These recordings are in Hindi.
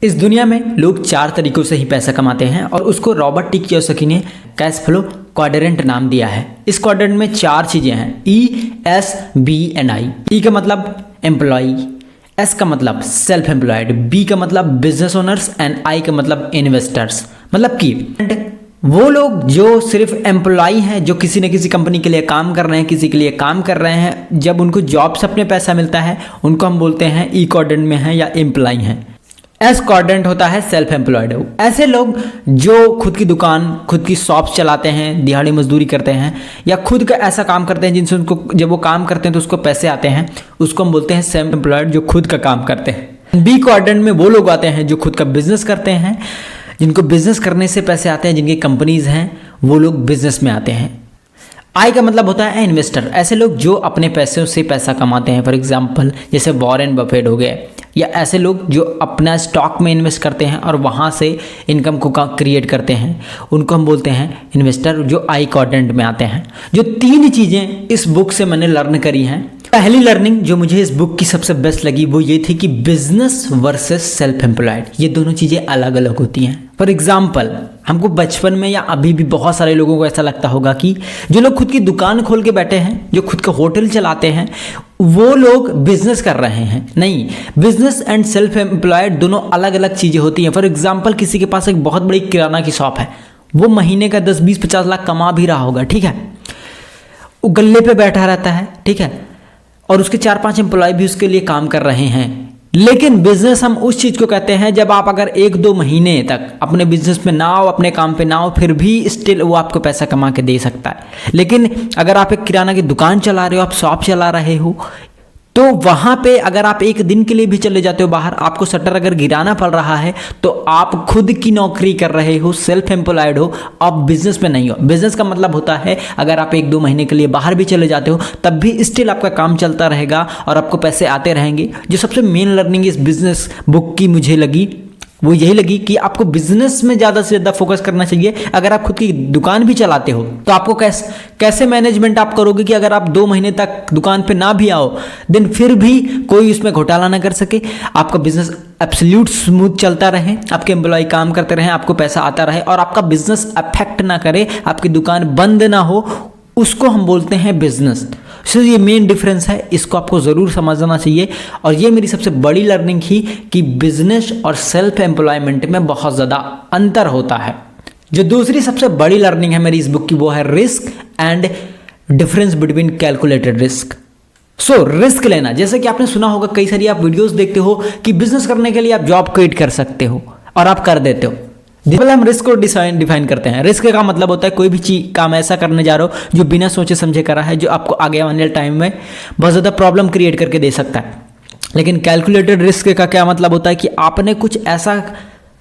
इस दुनिया में लोग 4 तरीकों से ही पैसा कमाते हैं और उसको रॉबर्ट टी कियोसाकी ने कैश फ्लो क्वाड्रेंट नाम दिया है। इस क्वाड्रेंट में 4 चीजें हैं, ESBNI। ई का मतलब एम्प्लॉय, एस का मतलब सेल्फ एम्प्लॉयड, बी का मतलब बिजनेस ओनर्स एंड आई का मतलब इन्वेस्टर्स। मतलब कि वो लोग जो सिर्फ एम्प्लॉय हैं, जो किसी न किसी कंपनी के लिए काम कर रहे हैं, किसी के लिए काम कर रहे हैं, जब उनको जॉब से अपने पैसा मिलता है उनको हम बोलते हैं ई क्वाड्रेंट में है या एम्प्लॉय हैं। एस क्वाड्रेंट होता है सेल्फ एम्प्लॉयड। ऐसे लोग जो खुद की दुकान, खुद की शॉप चलाते हैं, दिहाड़ी मजदूरी करते हैं या खुद का ऐसा काम करते हैं जिनसे उनको जब वो काम करते हैं तो उसको पैसे आते हैं, उसको हम बोलते हैं सेल्फ एम्प्लॉयड, जो खुद का काम करते हैं। बी क्वाड्रेंट में वो लोग आते हैं जो खुद का बिजनेस करते हैं, जिनको बिजनेस करने से पैसे आते हैं, जिनकी कंपनीज हैं, वो लोग बिजनेस में आते हैं। आई का मतलब होता है इन्वेस्टर। ऐसे लोग जो अपने पैसों से पैसा कमाते हैं, फॉर एग्जांपल जैसे वॉरेन बफेट हो गए, या ऐसे लोग जो अपना स्टॉक में इन्वेस्ट करते हैं और वहाँ से इनकम को क्रिएट करते हैं, उनको हम बोलते हैं इन्वेस्टर, जो आई क्वाड्रेंट में आते हैं। जो 3 चीज़ें इस बुक से मैंने लर्न करी हैं, पहली लर्निंग जो मुझे इस बुक की सबसे बेस्ट लगी वो ये थी कि बिजनेस वर्सेस सेल्फ एम्प्लॉयड, ये दोनों चीज़ें अलग अलग होती हैं। फॉर एग्जाम्पल हमको बचपन में या अभी भी बहुत सारे लोगों को ऐसा लगता होगा कि जो लोग खुद की दुकान खोल के बैठे हैं, जो खुद का होटल चलाते हैं, वो लोग बिजनेस कर रहे हैं। नहीं, बिजनेस एंड सेल्फ एम्प्लॉयड दोनों अलग अलग चीज़ें होती हैं। फॉर एग्जाम्पल किसी के पास एक बहुत बड़ी किराना की शॉप है, वो महीने का 10, 20, 50 लाख कमा भी रहा होगा, ठीक है, वो गल्ले पे बैठा रहता है, ठीक है, और उसके 4-5 एम्प्लॉय भी उसके लिए काम कर रहे हैं। लेकिन बिजनेस हम उस चीज़ को कहते हैं जब आप अगर 1-2 महीने तक अपने बिजनेस में ना हो, अपने काम पे ना हो, फिर भी स्टिल वो आपको पैसा कमा के दे सकता है। लेकिन अगर आप एक किराना की दुकान चला रहे हो, आप शॉप चला रहे हो, तो वहाँ पे अगर आप एक दिन के लिए भी चले जाते हो बाहर, आपको शटर अगर गिराना पड़ रहा है तो आप खुद की नौकरी कर रहे हो, सेल्फ एम्प्लॉयड हो, आप बिजनेस में नहीं हो। बिजनेस का मतलब होता है अगर आप 1-2 महीने के लिए बाहर भी चले जाते हो तब भी स्टिल आपका काम चलता रहेगा और आपको पैसे आते रहेंगे। जो सबसे मेन लर्निंग इस बिजनेस बुक की मुझे लगी वो यही लगी कि आपको बिजनेस में ज़्यादा से ज़्यादा फोकस करना चाहिए। अगर आप खुद की दुकान भी चलाते हो तो आपको कैसे मैनेजमेंट आप करोगे कि अगर आप 2 महीने तक दुकान पे ना भी आओ, देन फिर भी कोई उसमें घोटाला ना कर सके, आपका बिजनेस एब्सोल्यूट स्मूथ चलता रहे, आपके एम्प्लॉय काम करते रहें, आपको पैसा आता रहे और आपका बिजनेस अफेक्ट ना करे, आपकी दुकान बंद ना हो, उसको हम बोलते हैं बिजनेस। सो ये मेन डिफरेंस है, इसको आपको ज़रूर समझना चाहिए। और ये मेरी सबसे बड़ी लर्निंग थी कि बिजनेस और सेल्फ एम्प्लॉयमेंट में बहुत ज़्यादा अंतर होता है। जो दूसरी सबसे बड़ी लर्निंग है मेरी इस बुक की वो है risk and difference between calculated risk. So risk लेना, जैसे कि आपने सुना होगा, कई सारी आप वीडियोस देखते हो कि बिजनेस करने के लिए आप जॉब क्विट कर सकते हो और आप कर देते हो। पहले हम रिस्क को डिफाइन करते हैं। रिस्क का मतलब होता है कोई भी चीज काम ऐसा करने जा रहे हो जो बिना सोचे समझे करा है, जो आपको आगे आने वाले टाइम में बहुत ज़्यादा प्रॉब्लम क्रिएट करके दे सकता है। लेकिन कैलकुलेटेड रिस्क का क्या मतलब होता है कि आपने कुछ ऐसा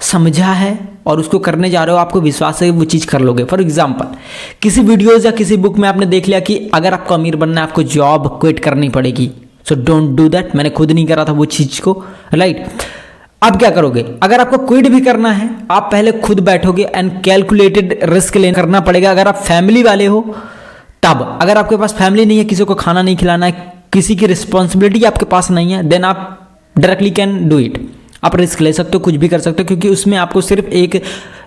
समझा है और उसको करने जा रहे हो, आपको विश्वास है वो चीज़ कर लोगे। फॉर एग्जाम्पल किसी वीडियोज़ या किसी बुक में आपने देख लिया कि अगर आपको अमीर बनना है आपको जॉब क्विट करनी पड़ेगी, सो डोंट डू दैट। मैंने खुद नहीं करा था वो चीज़ को, राइट। आप क्या करोगे, अगर आपको क्विट भी करना है आप पहले खुद बैठोगे एंड कैलकुलेटेड रिस्क लेना करना पड़ेगा। अगर आप फैमिली वाले हो तब, अगर आपके पास फैमिली नहीं है, किसी को खाना नहीं खिलाना है, किसी की रिस्पॉन्सिबिलिटी आपके पास नहीं है, देन आप डायरेक्टली कैन डू इट। आप रिस्क ले सकते हो, कुछ भी कर सकते हो, क्योंकि उसमें आपको सिर्फ 1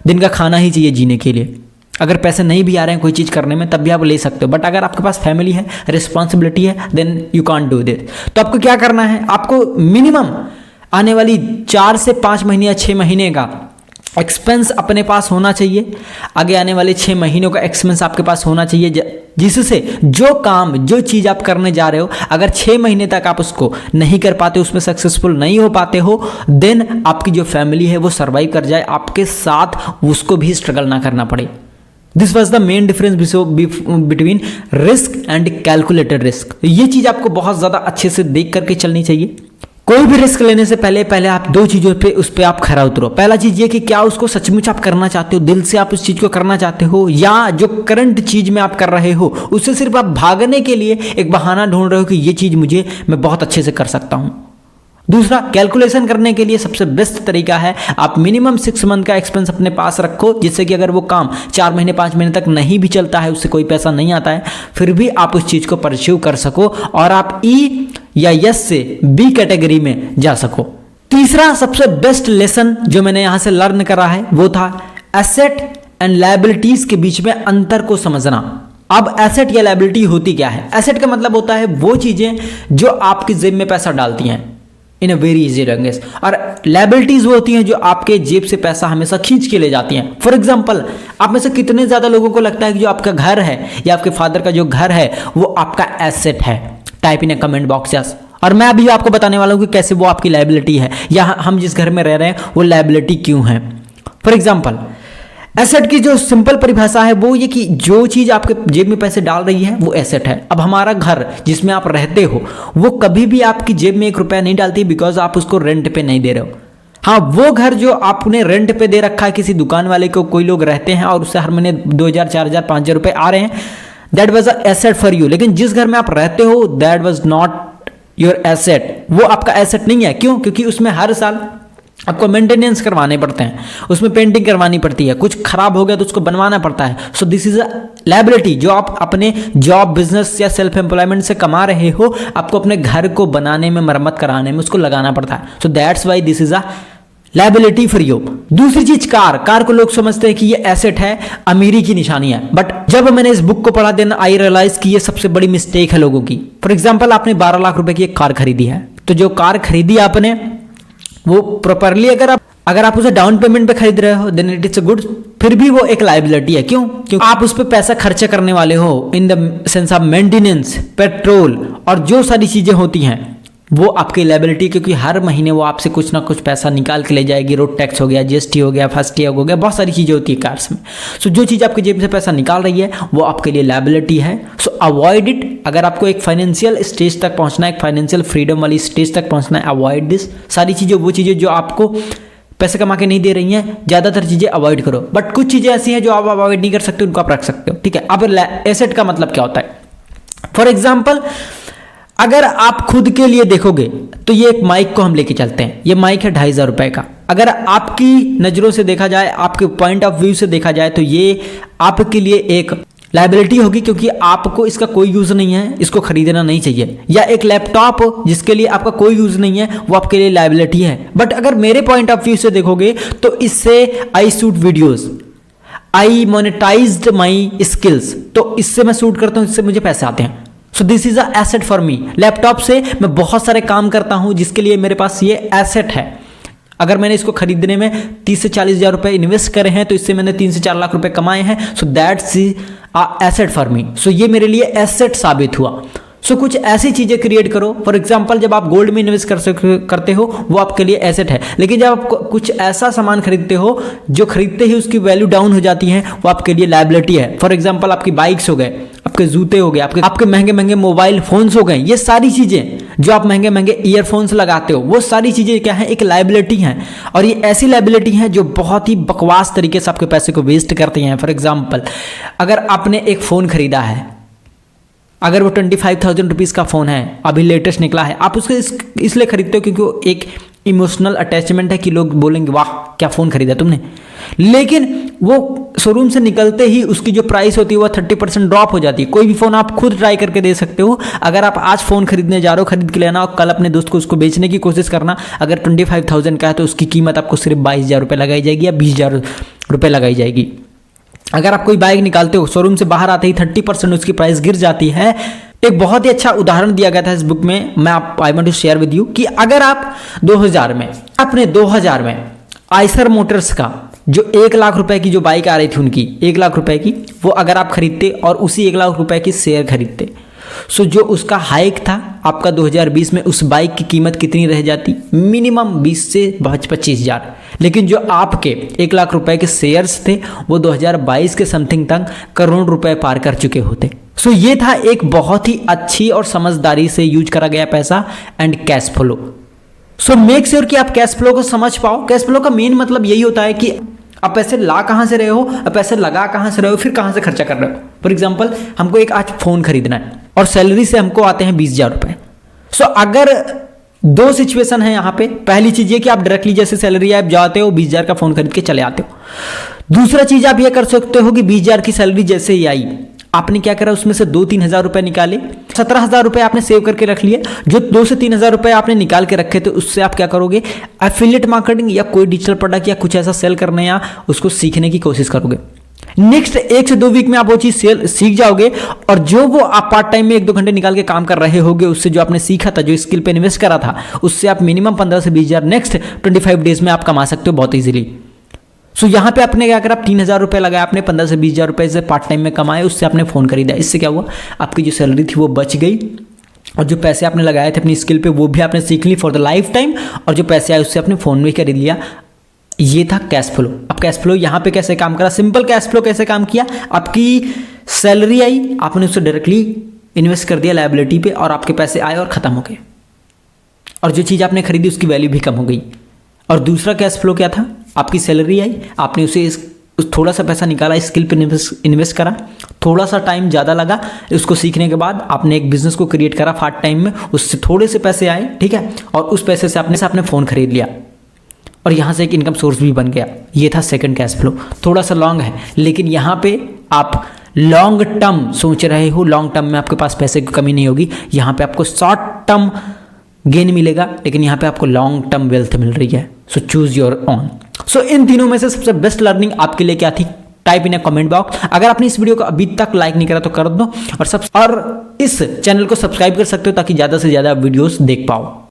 दिन का खाना ही चाहिए जीने के लिए। अगर पैसे नहीं भी आ रहे हैं कोई चीज़ करने में तब भी आप ले सकते हो। बट अगर आपके पास फैमिली है, रिस्पॉन्सिबिलिटी है, then you can't do this. तो आपको क्या करना है, आपको मिनिमम आने वाली 4 से 5 महीने या 6 महीने का एक्सपेंस अपने पास होना चाहिए। आगे आने वाले 6 महीनों का एक्सपेंस आपके पास होना चाहिए, जिससे जो काम, जो चीज़ आप करने जा रहे हो, अगर 6 महीने तक आप उसको नहीं कर पाते, उसमें सक्सेसफुल नहीं हो पाते हो, देन आपकी जो फैमिली है वो सर्वाइव कर जाए, आपके साथ उसको भी स्ट्रगल ना करना पड़े। This was the main difference between risk and calculated risk. ये चीज़ आपको बहुत ज़्यादा अच्छे से देख करके चलनी चाहिए। कोई भी रिस्क लेने से पहले आप 2 चीज़ों पे उस पर आप खरा उतरो। पहला चीज़ ये कि क्या उसको सचमुच आप करना चाहते हो, दिल से आप उस चीज़ को करना चाहते हो, या जो करंट चीज़ में आप कर रहे हो उससे सिर्फ आप भागने के लिए एक बहाना ढूंढ रहे हो कि ये चीज़ मैं बहुत अच्छे से कर सकता हूँ। दूसरा, कैलकुलेशन करने के लिए सबसे बेस्ट तरीका है आप मिनिमम 6 मंथ का एक्सपेंस अपने पास रखो, जिससे कि अगर वो काम 4 महीने 5 महीने तक नहीं भी चलता है, उससे कोई पैसा नहीं आता है, फिर भी आप उस चीज़ को परस्यू कर सको और आप ई या यस से बी कैटेगरी में जा सको। तीसरा सबसे बेस्ट लेसन जो मैंने यहां से लर्न करा है वो था एसेट एंड लायबिलिटीज के बीच में अंतर को समझना। अब एसेट या लायबिलिटी होती क्या है? एसेट का मतलब होता है वो चीजें जो आपकी जेब में पैसा डालती हैं इन अ वेरी इजी लैंग्वेज, और लायबिलिटीज वो होती हैं जो आपके जेब से पैसा हमेशा खींच के ले जाती हैं। फॉर एग्जांपल, आप में से कितने ज्यादा लोगों को लगता है कि जो आपका घर है या आपके फादर का जो घर है वो आपका एसेट है? Type in A comment box yes. और मैं अभी आपको बताने वाला हूं कि कैसे वो आपकी लायबिलिटी है, या हम जिस घर में रह रहे हैं वो लायबिलिटी क्यों है। फॉर एग्जाम्पल, एसेट की जो सिंपल परिभाषा है वो ये कि जो चीज आपके जेब में पैसे डाल रही है वो एसेट है। अब हमारा घर जिसमें आप रहते हो वो कभी भी आपकी जेब में 1 रुपया नहीं डालती, बिकॉज आप उसको रेंट पे नहीं दे रहे हो। हाँ, वो घर जो आपने रेंट पे दे रखा है किसी दुकान वाले को, कोई लोग रहते हैं और उससे हर महीने 2000, 4000, 5000 रुपए आ रहे हैं, that was a asset for you. लेकिन जिस घर में आप रहते हो that was not your asset, वो आपका एसेट नहीं है। क्यों? क्योंकि उसमें हर साल आपको मेंटेनेंस करवाने पड़ते हैं, उसमें पेंटिंग करवानी पड़ती है, कुछ खराब हो गया तो उसको बनवाना पड़ता है। So this is a liability जो आप अपने जॉब, बिजनेस या सेल्फ एम्प्लॉयमेंट से कमा रहे हो, आपको अपने घर को बनाने में, मरम्मत कराने में उसको लगाना पड़ता है। So that's why this is a liability for you. दूसरी चीज कार को लोग समझते हैं कि ये एसेट है, अमीरी की निशानी है, बट जब मैंने इस बुक को पढ़ा देन आई रियलाइज कि ये सबसे बड़ी मिस्टेक है लोगों की। फॉर एग्जाम्पल, आपने 12 लाख रुपए की एक कार खरीदी है, तो जो कार खरीदी आपने वो प्रॉपरली अगर आप उसे डाउन पेमेंट पे खरीद रहे हो then it is a good, फिर भी वो एक लायबिलिटी है। क्यों? क्योंकि आप उस पर पैसा खर्चा करने वाले हो in the sense of maintenance, petrol और जो सारी चीजें होती हैं वो आपकी लायबिलिटी, क्योंकि हर महीने वो आपसे कुछ ना कुछ पैसा निकाल के ले जाएगी। रोड टैक्स हो गया, जीएसटी हो गया, फास्टैग हो गया, बहुत सारी चीजें होती है कार्स में। सो जो चीज आपकी जेब से पैसा निकाल रही है वो आपके लिए लायबिलिटी है। सो अवॉइड इट। अगर आपको एक फाइनेंशियल स्टेज तक पहुंचना है, एक फाइनेंशियल फ्रीडम वाली स्टेज तक पहुंचना है, अवॉइड दिस। सारी चीजें, वो चीजें जो आपको पैसे कमा के नहीं दे रही हैं, ज्यादातर चीजें अवॉइड करो। बट कुछ चीजें ऐसी हैं जो आप अवॉइड नहीं कर सकते, उनको आप रख सकते हो। ठीक है। अब एसेट का मतलब क्या होता है? फॉर एग्जाम्पल, अगर आप खुद के लिए देखोगे तो ये एक माइक को हम लेके चलते हैं, ये माइक है 2500 रुपए का। अगर आपकी नजरों से देखा जाए, आपके पॉइंट ऑफ व्यू से देखा जाए तो ये आपके लिए एक लायबिलिटी होगी, क्योंकि आपको इसका कोई यूज नहीं है, इसको खरीदना नहीं चाहिए। या एक लैपटॉप जिसके लिए आपका कोई यूज नहीं है, वो आपके लिए लायबिलिटी है। बट अगर मेरे पॉइंट ऑफ व्यू से देखोगे तो इससे I shoot videos, I monetised my skills, तो इससे मैं शूट करता हूं, इससे मुझे पैसे आते हैं। So this is a asset for me. Laptop से मैं बहुत सारे काम करता हूं जिसके लिए मेरे पास ये एसेट है। अगर मैंने इसको खरीदने में 30 से 40 हजार रुपए इन्वेस्ट करे हैं तो इससे मैंने 3 से 4 लाख रुपए कमाए हैं। So that's asset for me. So ये मेरे लिए एसेट साबित हुआ। सो कुछ ऐसी चीजें क्रिएट करो। फॉर एग्जांपल, जब आप गोल्ड में इन्वेस्ट करते हो वो आपके लिए एसेट है। लेकिन जब आप कुछ ऐसा सामान खरीदते हो जो खरीदते ही उसकी वैल्यू डाउन हो जाती है, वो आपके लिए लायबिलिटी है। फॉर एग्जांपल, आपकी बाइक्स हो गए, आपके जूते हो गए, आपके महंगे महंगे मोबाइल फोन्स हो गए, ये सारी चीजें जो आप महंगे महंगे ईयरफोन्स लगाते हो, वो सारी चीजें क्या है? एक लायबिलिटी है। और ये ऐसी लायबिलिटी है जो बहुत ही बकवास तरीके से आपके पैसे को वेस्ट करते हैं। फॉर एग्जाम्पल, अगर आपने एक फोन खरीदा है, अगर वो 25,000 रुपीज़ का फ़ोन है, अभी लेटेस्ट निकला है, आप उसको इसलिए खरीदते हो क्योंकि वो एक इमोशनल अटैचमेंट है कि लोग बोलेंगे वाह क्या फ़ोन खरीदा तुमने। लेकिन वो शोरूम से निकलते ही उसकी जो प्राइस होती है वो 30% ड्रॉप हो जाती है। कोई भी फ़ोन आप खुद ट्राई करके दे सकते हो। अगर आप आज फ़ोन खरीदने जा रहे हो, खरीद के लेना और कल अपने दोस्त को उसको बेचने की कोशिश करना, अगर 25,000 का है तो उसकी कीमत आपको सिर्फ 22,000 रुपये लगाई जाएगी या 20,000 रुपये लगाई जाएगी। अगर आप कोई बाइक निकालते हो, शोरूम से बाहर आते ही 30% उसकी प्राइस गिर जाती है। एक बहुत ही अच्छा उदाहरण दिया गया था इस बुक में, मैं I want to share with you कि अगर आप 2000 में आइसर मोटर्स का जो 1 लाख रुपए की जो बाइक आ रही थी उनकी 1 लाख रुपए की, वो अगर आप खरीदते और उसी 1 लाख रुपए की शेयर खरीदते, सो जो उसका हाइक था आपका 2020 में, उस बाइक की कीमत कितनी रह जाती? मिनिमम 20 से 25 हजार। लेकिन जो आपके 1 लाख रुपए के शेयर्स थे वो 2022 के समथिंग तक करोड़ रुपए पार कर चुके होते। सो ये था एक बहुत ही अच्छी और समझदारी से यूज करा गया पैसा and cash flow. So make sure कि आप कैश फ्लो को समझ पाओ। कैश फ्लो का मेन मतलब यही होता है कि आप पैसे ला कहां से रहे हो, आप पैसे लगा कहां से रहे हो, फिर कहां से खर्चा कर रहे हो। फॉर एग्जाम्पल, हमको एक आज फोन खरीदना है और सैलरी से हमको आते हैं 20,000 रुपए। सो अगर 2 सिचुएशन है यहाँ पे, पहली चीज ये कि आप डायरेक्टली जैसे सैलरी आप जाते हो 20,000 का फोन खरीद के चले आते हो। दूसरा चीज आप ये कर सकते हो कि 20,000 की सैलरी जैसे ही आई आपने क्या करा, उसमें से 2-3 हज़ार रुपये निकाले, 17,000 रुपये आपने सेव करके रख लिए। जो 2 से 3 हज़ार रुपये आपने निकाल के रखे थे उससे आप क्या करोगे, एफिलिएट मार्केटिंग या कोई डिजिटल प्रोडक्ट या कुछ ऐसा सेल करने या उसको सीखने की कोशिश करोगे। नेक्स्ट 1 से 2 वीक में आप वो चीज सीख जाओगे और जो वो आप पार्ट टाइम में 1-2 घंटे निकाल के काम कर रहे होगे, उससे जो आपने सीखा था, जो स्किल पे इन्वेस्ट करा था, उससे आप मिनिमम 15 से 20 हज़ार नेक्स्ट 25 डेज में आप कमा सकते हो बहुत इजीली। सो यहाँ पे आपने क्या करा, 3,000 रुपये लगाया आपने, 15 से 20 हज़ार रुपये से पार्ट टाइम में कमाए, उससे आपने फ़ोन खरीदा। इससे क्या हुआ, आपकी जो सैलरी थी वो बच गई और जो पैसे आपने लगाए थे अपनी स्किल पे वो भी आपने सीख ली फॉर द लाइफ टाइम, और जो पैसे आए उससे आपने फ़ोन भी खरीद लिया। ये था कैश फ्लो। अब कैश फ्लो यहाँ पे कैसे काम करा, सिंपल कैश फ्लो कैसे काम किया, आपकी सैलरी आई, आपने उससे डायरेक्टली इन्वेस्ट कर दिया लायबिलिटी पे और आपके पैसे आए और ख़त्म हो गए, और जो चीज़ आपने खरीदी उसकी वैल्यू भी कम हो गई। और दूसरा कैश फ्लो क्या था, आपकी सैलरी आई, आपने उसे थोड़ा सा पैसा निकाला, स्किल पे इन्वेस्ट करा, थोड़ा सा टाइम ज़्यादा लगा, उसको सीखने के बाद आपने एक बिजनेस को क्रिएट करा पार्ट टाइम में, उससे थोड़े से पैसे आए, ठीक है, और उस पैसे से आपने फ़ोन खरीद लिया और यहाँ से एक इनकम सोर्स भी बन गया। ये था सेकंड कैश फ्लो। थोड़ा सा लॉन्ग है, लेकिन यहाँ पे आप लॉन्ग टर्म सोच रहे हो, लॉन्ग टर्म में आपके पास पैसे की कमी नहीं होगी, यहाँ पे आपको शॉर्ट टर्म गेन मिलेगा, लेकिन यहाँ पे आपको लॉन्ग टर्म वेल्थ मिल रही है। So choose your own. So इन तीनों में से सबसे बेस्ट लर्निंग आपके लिए क्या थी, टाइप इन कमेंट बॉक्स। अगर आपने इस वीडियो को अभी तक लाइक नहीं करा तो कर दो, और इस चैनल को सब्सक्राइब कर सकते हो ताकि ज़्यादा से ज़्यादा वीडियोस देख पाओ।